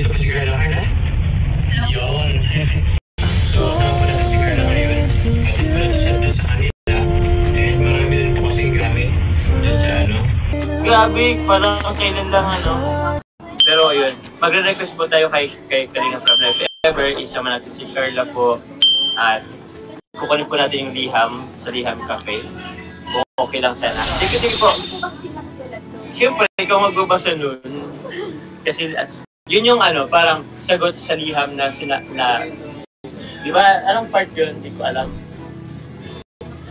Nandito pa si Carla na? Yun. So, kasama po natin si Carla ngayon. Para siya doon sa kanila. And marami din po kasing gamit doon sa ano. Grabe, parang kailan lang ano. Pero yun, magre-request po tayo kay Kalinga Prab na if ever, isama natin si Carla po at kukunin po natin yung liham sa Liham Cafe. Kung okay lang sana. Sige po. Siyempre, ikaw magbabasa nun. Kasi yun yung ano, parang sagot sa liham na di ba, anong part yun? Hindi ko alam.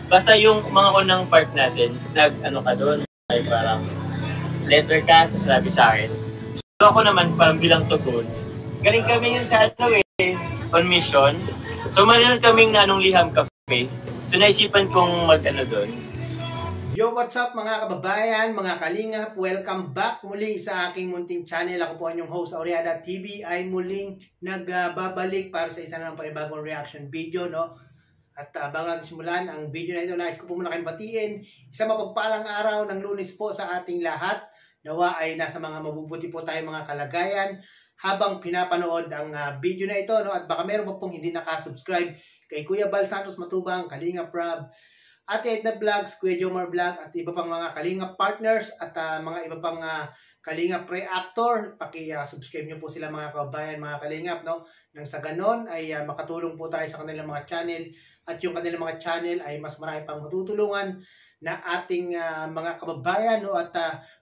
Basta yung mga unang part natin, ano ka doon, ay parang letter ka, sasabi sa akin. So ako naman, parang bilang tugon. Galing kami yun sa ano on mission. So mayroon kaming anong Liham Cafe. So naisipan kong mag-ano doon. Yo, what's up mga kababayan, mga kalingap? Welcome back muli sa aking munting channel. Ako po ang inyong host, Aureada TV, ay muling nagbabalik para sa isa na ng panibagong reaction video, no? At bago natin simulan ang video na ito, nais ko po muna kayong batiin. Isang mapagpalang araw ng Lunes po sa ating lahat. Nawa ay nasa mga mabubuti po tayo mga kalagayan habang pinapanood ang video na ito, no? At baka meron po pong hindi nakasubscribe kay Kuya Bal Santos Matubang, Kalinga Prab, Ate Edna Vlogs, Kuya Jomar Vlog at iba pang mga Kalinga partners at mga iba pang Kalinga pre-actor. Paki-subscribe nyo po sila mga kababayan, mga Kalingap, no? Nang sa ganon ay makatulong po tayo sa kanilang mga channel at yung kanilang mga channel ay mas marami pang matutulungan na ating mga kababayan, no? At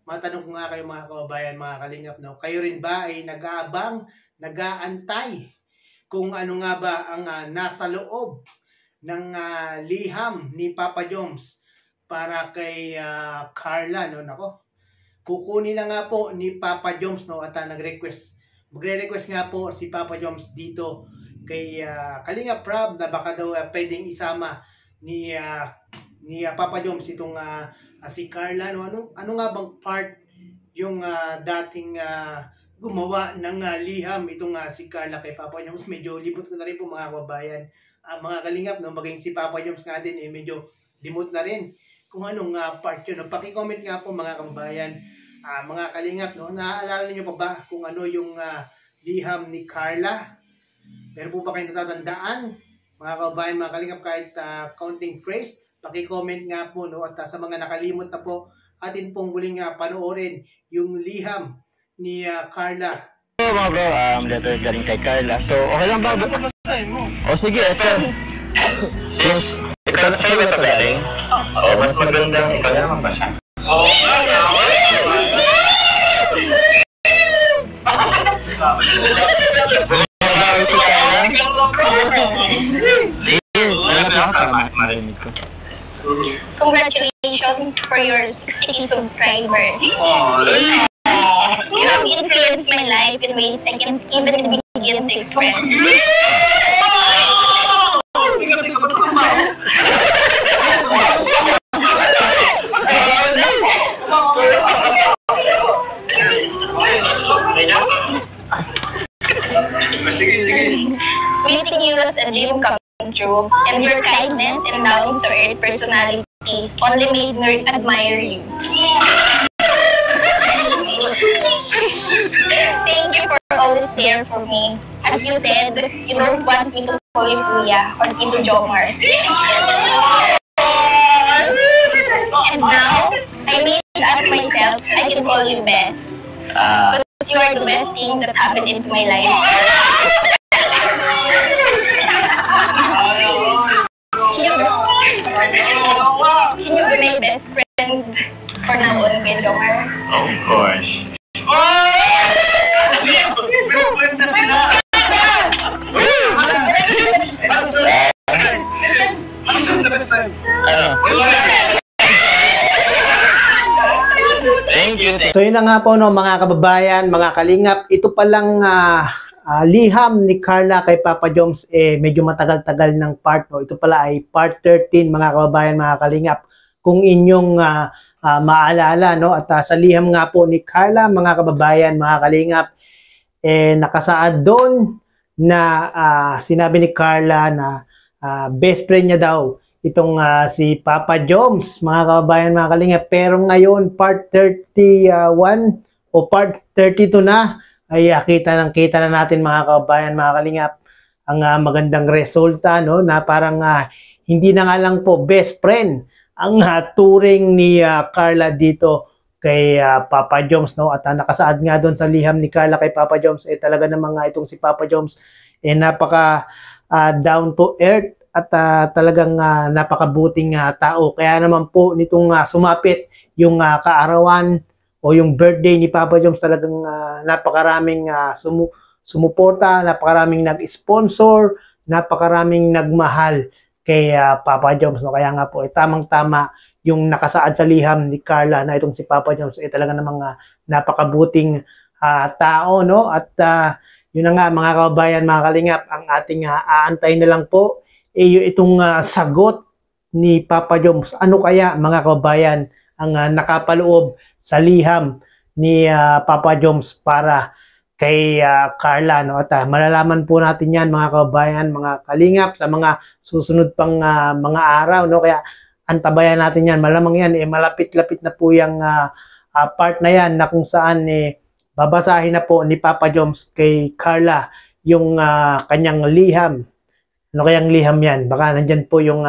matanong ko nga kayo mga kababayan, mga Kalingap, no? Kayo rin ba ay nag-aabang, nag-aantay kung ano nga ba ang nasa loob ng liham ni Papa Joms para kay Carla, no? Nako, kukunin na nga po ni Papa Joms, no? At magre-request nga po si Papa Joms dito kay Kalinga Prab na baka daw pwedeng isama ni Papa Joms itong si Carla, no? Ano nga bang part yung dating gumawa ng liham itong si Carla kay Papa Joms? Medyo libot ko na rin po mga kababayan, mga Kalingap, no? Maging si Papa Joms nga din medyo limot na rin kung anong part yun, no? Paki-comment nga po mga kababayan, mga Kalingap, no? Naaalala niyo pa ba kung ano yung liham ni Carla? Pero po ba kayo natatandaan mga kababayan, mga Kalingap, kahit counting phrase? Paki-comment nga po, no? At sa mga nakalimot na po, atin pong muling panoorin yung liham ni Carla. So mga bro, letter galing kay Carla. So okay lang ba? Basahin mo. O sige, ito. Sis, ito na sa'yo ito galing? Oo, mas magandang ikaw na magbasa. Oo, Congratulations for your 60 subscribers. You have influenced my life in ways I can't even begin to express. Meeting you was a dream come true, and your kindness and down-to-earth personality only made me admire you. Thank you for always there for me. As you said, you don't want me to call you Kuya or Tito Jomar. And now, I made up myself, I can call you best. Because you are the best thing that happened into my life. Can you be my best friend for now on, Kuya Jomar? Of course. Thank you. So yun na nga po, no, mga kababayan, mga Kalingap, ito palang liham ni Carla kay Papa Joms medyo matagal-tagal ng part, no. Ito pala ay part 13 mga kababayan, mga Kalingap, kung inyong maalala, no. At sa liham nga po ni Carla, mga kababayan, mga Kalingap, nakasaad doon na sinabi ni Carla na best friend niya daw itong si Papa Joms, mga kababayan, mga Kalingap. Pero ngayon part 31 o part 32 na, ay kita na natin mga kababayan, mga kalingap, ang magandang resulta, no, na parang hindi na nga lang po best friend ang turing ni Carla dito kay Papa Joms, no, at nakasaad nga doon sa liham ni Carla kay Papa Joms, talaga namang itong si Papa Joms napaka down to earth at talagang napakabuting tao. Kaya naman po nitong sumapit yung kaarawan o yung birthday ni Papa Joms, talagang napakaraming sumuporta, napakaraming nag-sponsor, napakaraming nagmahal kay Papa Joms, no? Kaya nga po tamang-tama yung nakasaad sa liham ni Carla na itong si Papa Joms talaga namang napakabuting tao, no? At yun na nga mga kababayan, mga kalingap, ang ating aantay na lang po itong sagot ni Papa Joms. Ano kaya mga kababayan ang nakapaloob sa liham ni Papa Joms para kay Carla, no? At malalaman po natin yan mga kababayan, mga kalingap, sa mga susunod pang mga araw, no? Kaya antabayan natin yan. Malamang yan malapit-lapit na po yung part na yan na kung saan babasahin na po ni Papa Joms kay Carla yung kanyang liham. Ano kayang liham yan? Baka nandyan po yung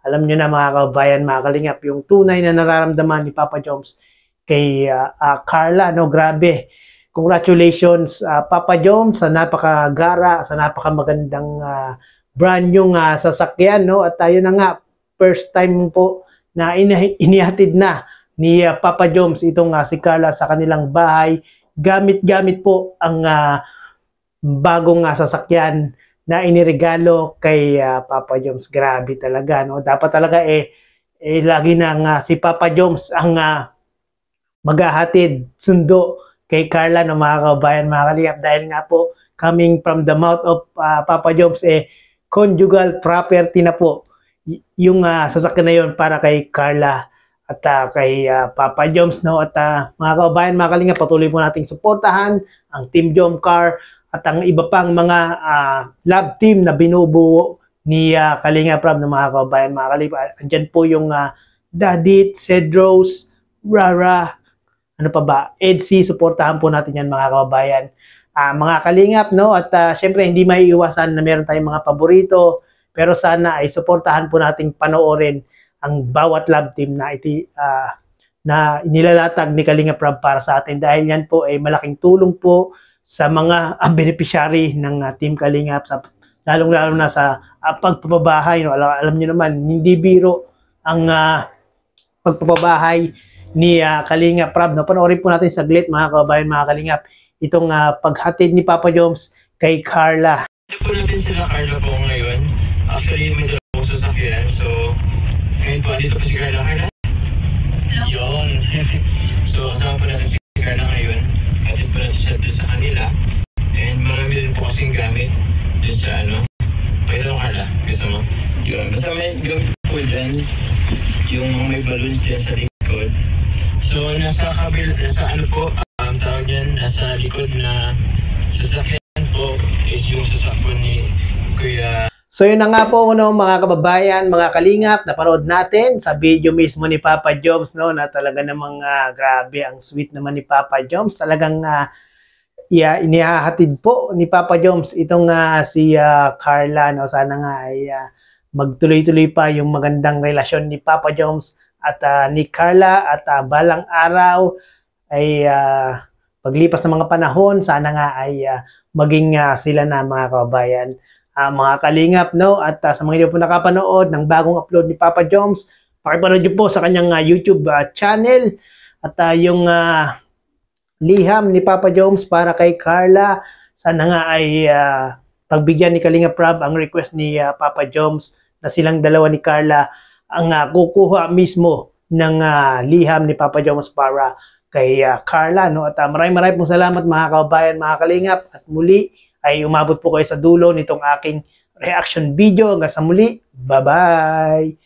alam nyo na mga kababayan, mga kalingap, yung tunay na nararamdaman ni Papa Joms kay Carla, no? Grabe. Congratulations Papa Joms sa napakagara, sa napakamagandang brand yung sasakyan, no? At tayo na nga, first time po na inihatid na ni Papa Joms itong si Carla sa kanilang bahay. Gamit-gamit po ang bagong sasakyan na iniregalo kay Papa Joms. Grabe talaga, no? Dapat talaga lagi na si Papa Joms ang maghahatid sundo kay Carla, no, mga kababayan, mga kalingap, dahil nga po coming from the mouth of Papa Joms conjugal property na po yung sasakyan na yun para kay Carla at kay Papa Joms, no? At mga kababayan, mga kalingap, patuloy po nating suportahan ang Team Jomcar at ang iba pang mga love team na binubuo ni Kalinga Prab, ng mga kababayan, mga kalingap. Andyan po yung Dadit, Cedros, Rara, ano pa ba, EDC, suportahan po natin yan mga kababayan. Mga kalingap, no? At syempre hindi maiiwasan na meron tayong mga paborito, pero sana ay suportahan po nating panoorin ang bawat love team na na nilalatag ni Kalinga Prab para sa atin, dahil yan po ay malaking tulong po sa mga beneficiary ng Team Kalingap, lalong-lalo na sa pagpapabahay, no? Alam niyo naman, hindi biro ang pagpapabahay ni Kalinga Prab, no? Panoorin po natin saglit mga kababayan, mga Kalingap, itong paghatid ni Papa Joms kay Carla. Ito po natin sila Carla po ngayon. Actually, may dalawang sasakyan. So, ngayon po, dito po si Carla. Carla? Yun. So, kasama po natin si Carla ngayon. Atid po natin siya doon sa kanila. And marami din po kasing gamit doon sa Pakita mo Carla, gusto mo? Yun. Basta may gamit po dyan. Yung may balloon dyan sa likod. So, nasa tawag yan, nasa likod na sasakyan po is yung sasakyan ni Kuya. So yun na nga po, no, mga kababayan, mga kalingap, napanood natin sa video mismo ni Papa Joms, no, na talaga namang grabe, ang sweet naman ni Papa Joms. Talagang inihahatid po ni Papa Joms itong si Carla, no. Sana nga ay magtuloy-tuloy pa yung magandang relasyon ni Papa Joms at ni Carla, at balang araw ay paglipas ng mga panahon, sana nga ay maging sila na mga kababayan. Mga kalingap, no? At sa mga hindi po nakapanood ng bagong upload ni Papa Joms, pakipanood nyo po sa kanyang YouTube channel. At yung liham ni Papa Joms para kay Carla, sana nga ay pagbigyan ni Kalinga Prab ang request ni Papa Joms na silang dalawa ni Carla ang kukuha mismo ng liham ni Papa Joms para kay Carla, no? At maraming pong salamat mga kababayan, mga kalingap. At muli ay umabot po kayo sa dulo nitong aking reaction video. Hanggang sa muli, bye-bye!